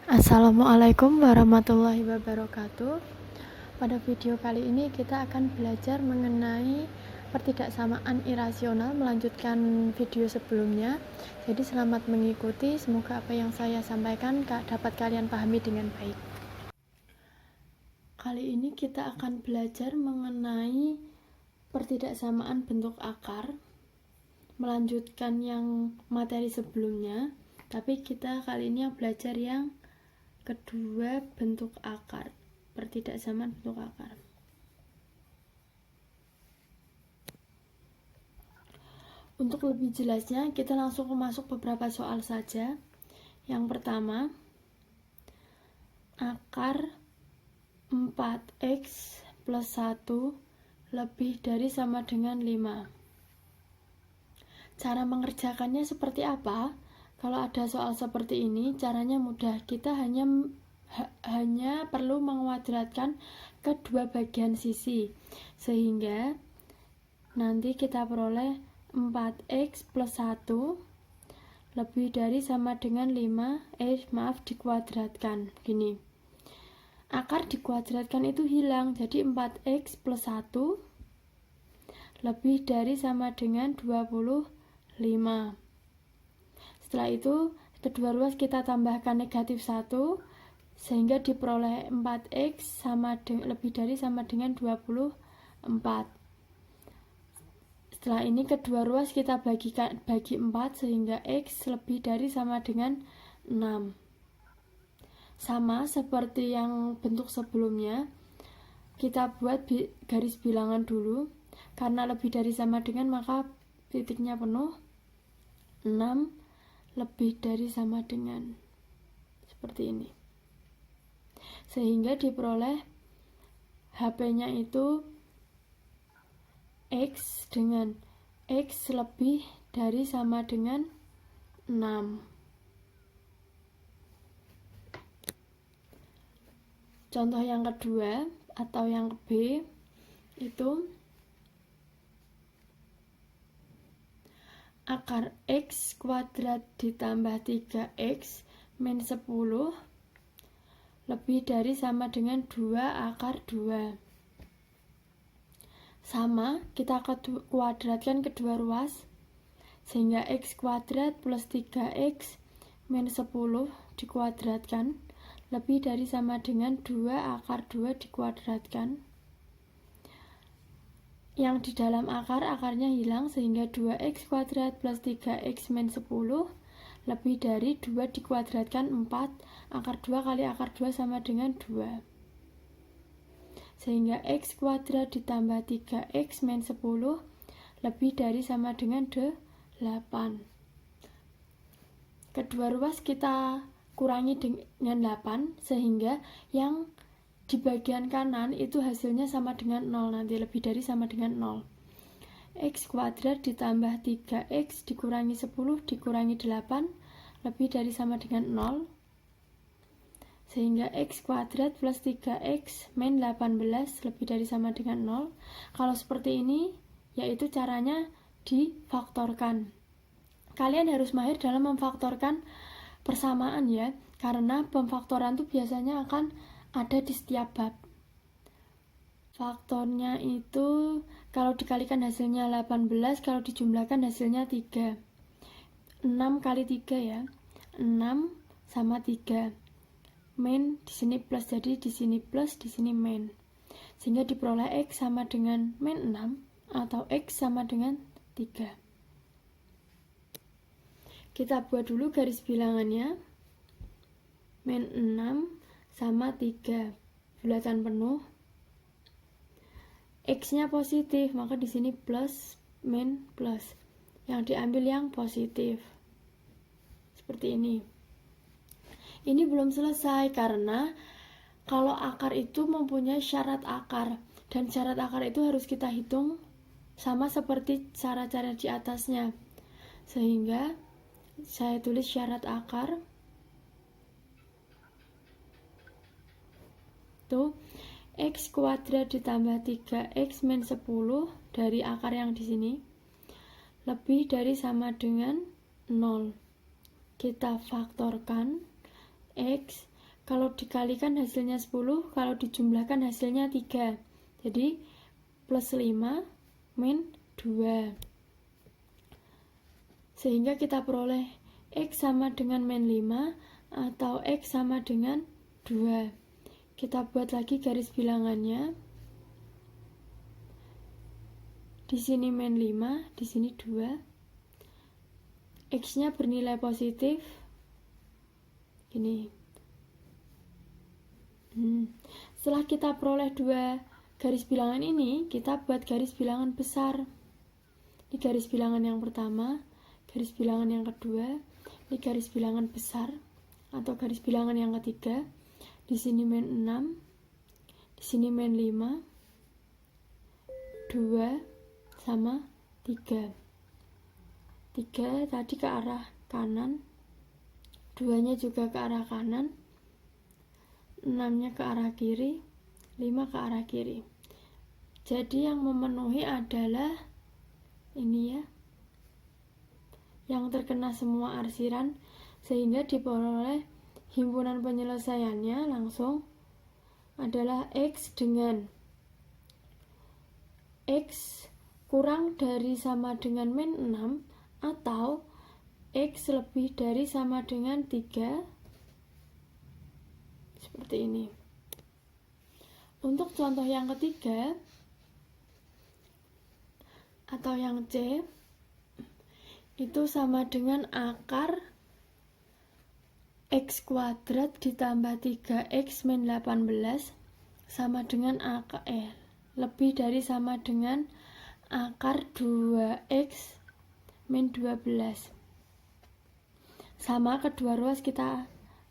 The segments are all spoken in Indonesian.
Assalamualaikum warahmatullahi wabarakatuh. Pada video kali ini kita akan belajar mengenai pertidaksamaan irasional, melanjutkan video sebelumnya. Jadi selamat mengikuti, semoga apa yang saya sampaikan dapat kalian pahami dengan baik. Kali ini kita akan belajar mengenai pertidaksamaan bentuk akar, melanjutkan yang materi sebelumnya, tapi kita kali ini belajar yang kedua, bentuk akar, pertidaksamaan bentuk akar. Untuk lebih jelasnya, kita langsung masuk beberapa soal saja. Yang pertama, akar 4x plus 1 lebih dari sama dengan 5. Cara mengerjakannya seperti apa? Kalau ada soal seperti ini, caranya mudah. Kita hanya perlu menguadratkan kedua bagian sisi, sehingga nanti kita peroleh 4x plus 1 lebih dari sama dengan 5, dikuadratkan. Gini, akar dikuadratkan itu hilang, jadi 4x plus 1 lebih dari sama dengan 25. Setelah itu, kedua ruas kita tambahkan negatif 1, sehingga diperoleh 4x lebih dari sama dengan 24. Setelah ini, kedua ruas kita bagi 4, sehingga x lebih dari sama dengan 6. Sama seperti yang bentuk sebelumnya, kita buat garis bilangan dulu. Karena lebih dari sama dengan, maka titiknya penuh. 6 lebih dari sama dengan, seperti ini, sehingga diperoleh HP-nya itu x dengan x lebih dari sama dengan 6. Contoh yang kedua atau yang B itu akar x kuadrat ditambah 3x min 10 lebih dari sama dengan 2 akar 2. Sama, kita kuadratkan kedua ruas, sehingga x kuadrat plus 3x min 10 dikuadratkan lebih dari sama dengan 2 akar 2 dikuadratkan. Yang di dalam akarnya hilang, sehingga 2x kuadrat plus 3x min 10 lebih dari 2 dikuadratkan 4, akar 2 kali akar 2 sama dengan 2. Sehingga x kuadrat ditambah 3x min 10 lebih dari sama dengan 8. Kedua ruas kita kurangi dengan 8, sehingga yang di bagian kanan itu hasilnya sama dengan 0, nanti lebih dari sama dengan 0. X kuadrat ditambah 3x dikurangi 10 dikurangi 8 lebih dari sama dengan 0, sehingga x kuadrat plus 3x min 18 lebih dari sama dengan 0. Kalau seperti ini, yaitu caranya difaktorkan. Kalian harus mahir dalam memfaktorkan persamaan ya, karena pemfaktoran itu biasanya akan ada di setiap bab. Faktornya itu kalau dikalikan hasilnya 18, kalau dijumlahkan hasilnya 3. 6 kali 3 ya. 6 sama 3. Min di sini plus, jadi di sini plus, di sini min. Sehingga diperoleh x sama dengan min 6 atau x sama dengan 3. Kita buat dulu garis bilangannya. Min 6 sama 3, bulatan penuh. X-nya positif, maka di sini plus, min, plus. Yang diambil yang positif. Seperti ini. Ini belum selesai, karena kalau akar itu mempunyai syarat akar, dan syarat akar itu harus kita hitung sama seperti cara-cara di atasnya. Sehingga saya tulis syarat akar. Tuh, x kuadrat ditambah 3x min 10 dari akar yang di sini lebih dari sama dengan 0. Kita faktorkan x Kalau dikalikan hasilnya 10, kalau dijumlahkan hasilnya 3. Jadi plus 5 min 2. Sehingga kita peroleh X sama dengan min 5 atau X sama dengan 2. Kita buat lagi garis bilangannya. Di sini min 5, di sini 2. X-nya bernilai positif. Gini. Setelah kita peroleh 2 garis bilangan ini, kita buat garis bilangan besar. Ini garis bilangan yang pertama, garis bilangan yang kedua, ini garis bilangan besar atau garis bilangan yang ketiga. Di sini min 6, di sini min 5, 2 sama 3. 3 tadi ke arah kanan, 2-nya juga ke arah kanan, 6-nya ke arah kiri, 5 ke arah kiri. Jadi yang memenuhi adalah ini ya, yang terkena semua arsiran, sehingga diperoleh himpunan penyelesaiannya langsung adalah X dengan X kurang dari sama dengan min 6 atau X lebih dari sama dengan 3. Seperti ini. Untuk contoh yang ketiga atau yang C, itu sama dengan akar X kuadrat ditambah 3X min 18 sama dengan akar lebih dari sama dengan akar 2X min 12. Sama kedua ruas kita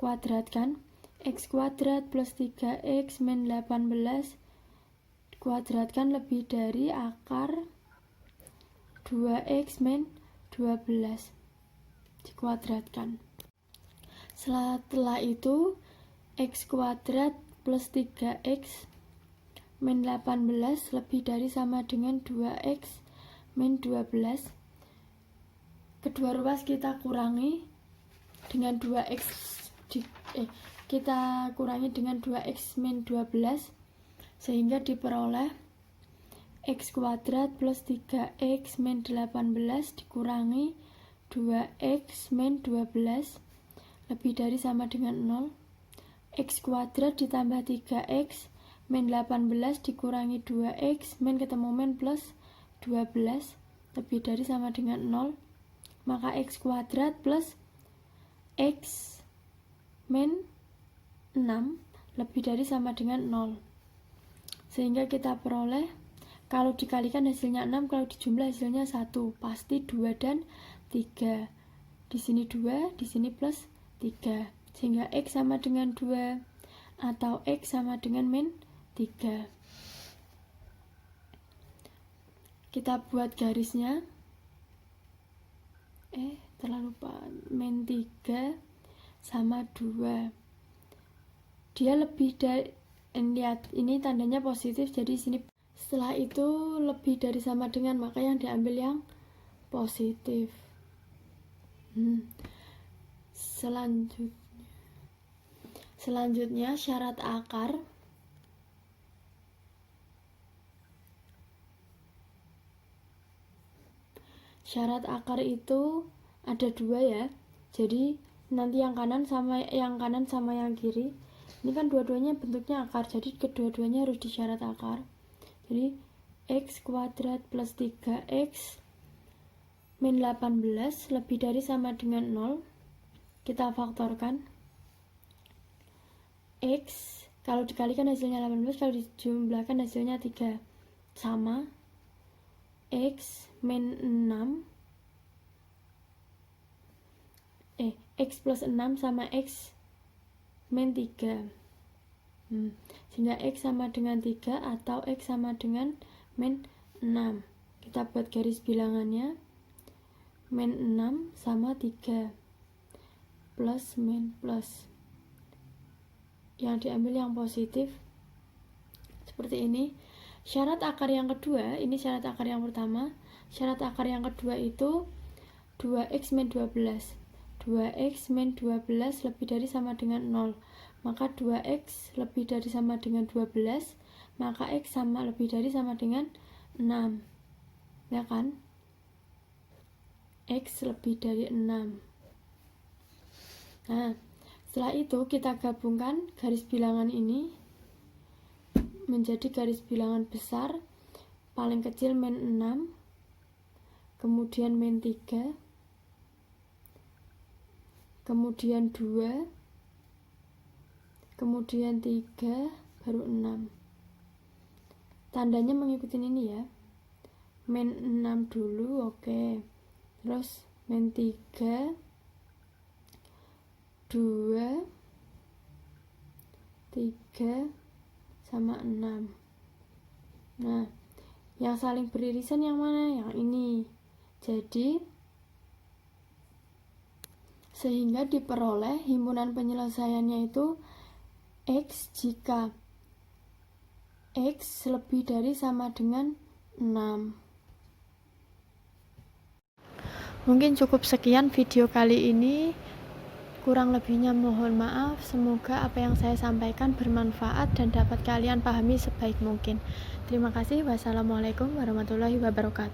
kuadratkan. X kuadrat plus 3X min 18 kuadratkan lebih dari akar 2X min 12 dikuadratkan. Setelah itu X kuadrat plus 3X min 18 lebih dari sama dengan 2X min 12. Kedua ruas kita kurangi dengan 2X kita kurangi dengan 2X min 12 sehingga diperoleh X kuadrat plus 3X min 18 dikurangi 2X min 12 lebih dari sama dengan 0. X kuadrat ditambah 3X min 18 dikurangi 2X min ketemu min plus 12 lebih dari sama dengan 0. Maka X kuadrat plus X min 6 lebih dari sama dengan 0. Sehingga kita peroleh kalau dikalikan hasilnya 6, kalau dijumlah hasilnya 1, pasti 2 dan 3. Di sini 2, di sini plus 3. Sehingga X sama dengan 2 atau X sama dengan min 3. Kita buat garisnya. Terlalu lupa. Min 3 sama 2. Dia lebih dari, lihat ini tandanya positif, jadi sini setelah itu lebih dari sama dengan, maka yang diambil yang positif. Selanjutnya syarat akar. Syarat akar itu ada 2 ya, jadi nanti yang kanan sama yang kiri. Ini kan dua-duanya bentuknya akar, jadi kedua-duanya harus disyarat akar. Jadi X kuadrat plus 3X min 18 lebih dari sama dengan 0. Kita faktorkan. X kalau dikalikan hasilnya 18, kalau dijumlahkan hasilnya 3 sama X min 6 X plus 6 sama X min 3. Sehingga X sama dengan 3 atau X sama dengan min 6. Kita buat garis bilangannya. Min 6 sama 3. Plus min plus. Yang diambil yang positif. Seperti ini. Syarat akar yang kedua, ini syarat akar yang pertama. Syarat akar yang kedua itu 2X min 12. 2x min 12 lebih dari sama dengan 0. Maka 2x lebih dari sama dengan 12, maka x sama lebih dari sama dengan 6. Ya kan? X lebih dari 6. Nah, setelah itu kita gabungkan garis bilangan ini menjadi garis bilangan besar. Paling kecil min 6, kemudian min 3, kemudian 2, kemudian 3, baru 6. Tandanya mengikuti ini ya. Min 6 dulu, oke. Terus min 3, 2, 3, sama 6. Nah, yang saling beririsan yang mana? Yang ini. Jadi, sehingga diperoleh himpunan penyelesaiannya itu X jika X lebih dari sama dengan 6. Mungkin cukup sekian video kali ini. Kurang lebihnya mohon maaf. Semoga apa yang saya sampaikan bermanfaat dan dapat kalian pahami sebaik mungkin. Terima kasih. Wassalamualaikum warahmatullahi wabarakatuh.